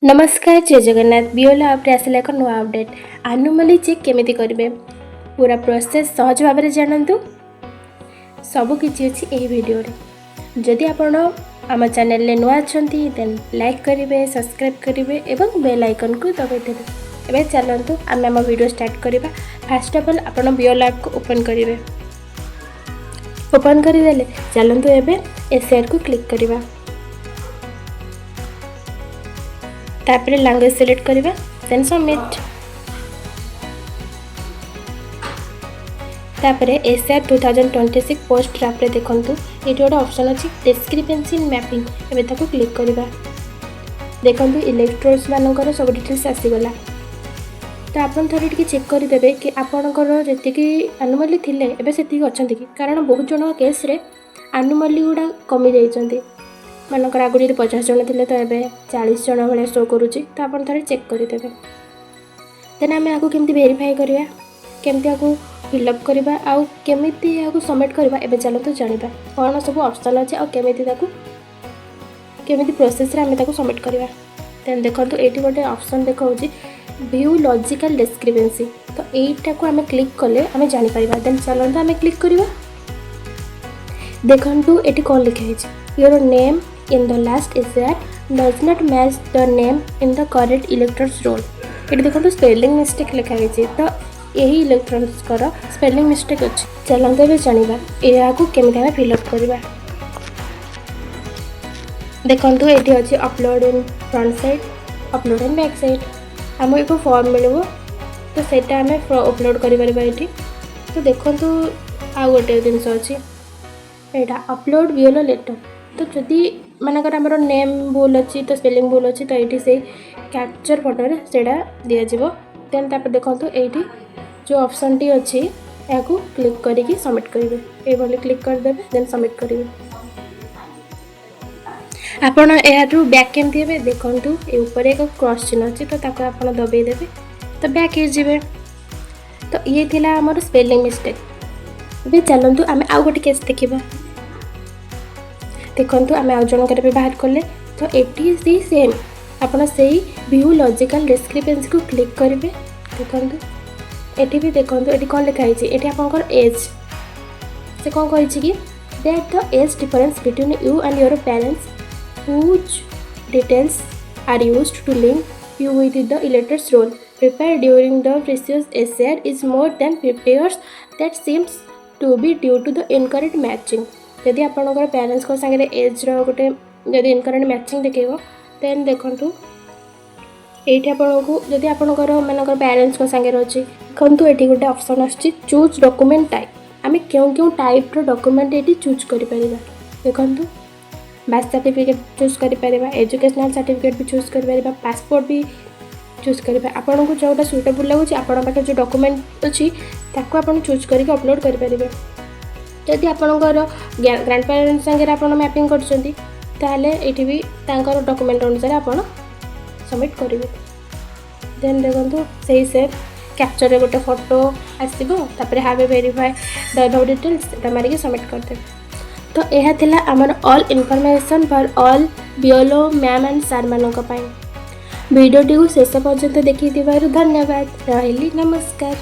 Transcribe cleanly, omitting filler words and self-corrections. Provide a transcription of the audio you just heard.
नमस्कार जय Jagannath BLO App आसला एक नुआ अपडेट एनोमली चेक केमिति करिवे पूरा प्रोसेस सहज भाव में जानतु सबकि अच्छी यही वीडियो रे जदि आपण आम चैनल ले नुआ अच्छी देन लाइक करेंगे सब्सक्राइब करेंगे एवं बेल आइकन को दबाई देवे एवं चलतु आम आम वीडियो स्टार्ट करवा। फास्ट ऑफ ऑल आपण BLO App को ओपन करेंगे ओपन करदेले चलतु एवं एसआर को क्लिक करवा तापर लैंग्वेज सिलेक्ट करवा देन सबमिट तापर एसआर 2026 पोस्ट ड्राफ्ट रे देखंतु ये गोटे ऑप्शन अच्छी डिस्क्रिपेंसी इन मैपिंग एबे ताको क्लिक करवा देखंतु इलेक्ट्रोड्स मानकर सब डिटेल्स आसीगला तो आपन थोड़ी टिके चेक करदेवे कि आपणकर जेतिकी एनोमली थिले एबे सेतिकी अछंती कि कारण बहुत जन केस रे एनोमली गुडा कमी जाइछंती मानकर आगु यदि 50 जन थे तो ये 40 जन भाई शो करुच्ची तो आप थे चेक करदेवे देन आम आपको केमती वेरीफाई करवा केमती आपको फिलअप करवा आउ केमिति आपको सबमिट करवा एबे चलते जानिबा कौन सब ऑप्शन अच्छे और केमिति प्रोसेस रे आम ताको सबमिट करवा। देन देखो ये गोटे ऑप्शन देखा व्यू लॉजिकल डिस्क्रिपेंसी तो यहीटा को आम क्लिक कले आम जापर देन चलते आम क्लिक करवा देखु ये कौन लिखाई your name in the last SR does not match the name in the correct electrons roll ये देखो स्पेलिंग मिस्टेक लिखा है तो यही इलेक्ट्रॉन्स कर स्पेलिंग मिस्टेक अच्छे चलते भी जाना या केमी फिलअप करवा देखो ये अच्छे upload in front side upload in back side आमको एक फॉर्म मिल तो सेटा आम अपलोड कर तो देखो आ गोटे जिनस अच्छी यहाँ अपलोड BLO लेटर तो जदि मानकर आम नेम भूल अच्छी तो स्पेलिंग भूल अच्छी तो ये से कैप्चर फोटो से दिज्व देन तापर देखो ये जो ऑप्शन टी अच्छी या क्लिक करके सबमिट करेंगे ये क्लिक करदे देन सबमिट करेंगे आपण यू बैक केमती हे देखु ये ऊपर एक क्रॉस चिन्ह अच्छी तो आप दबाई देवे तो बैक हो तो ये थिला आमर स्पेलिंग मिस्टेक भी चलतु आम आउ गोटे केस देखा देखो आम आउ जनकर भी बाहर कले तो ये सेम आपड़ से व्यू लॉजिकल डिस्क्रिपेंसी को क्लिक करेंगे देखो ये भी देखो ये कौन लिखाई ये आपंकर एज से कौन कही कि that the age difference between you and your parents whose details are used to link you with the electors roll prepare during the previous SR is more than 50 years that seems to be due to the incorrect matching यदि आपंकर parents को सागे as रोटे जदि incorrect matching देखेब then देखूँ ये आपन को जदि आपंकर मानकर पेरेंट्स को सागे अच्छी देखो ये गोटे ऑप्शन आछी चूज डॉक्यूमेंट टाइप आम क्यों टाइप डॉक्यूमेंट ये चूज कर देखो बार्थ सर्टिफिकेट चूज कर एजुकेशनल सर्टिफिकेट भी चूज कर पासपोर्ट भी चूज करेंगे आपन को जोटा सुटेबल लगुच आपण पाखे जो डॉक्यूमेंट अच्छी ताको आप चूज करके अपलोड करेंगे जदि आपंकर ग्रांड पेरेंट्स सागे आप मैपिंग करते भी डॉक्यूमेंट अनुसार आप सबमिट करेंगे देन देखो सही से कैप्चर रे गोटे फोटो आसो हाव ए वेरीफाई द डिटेल्स मारिक सबमिट करदे तो यह थिला आमर all information for all BLO ma'am and sir मानक वीडियो टी शेष पर्यंत देखी धन्यवाद रही नमस्कार।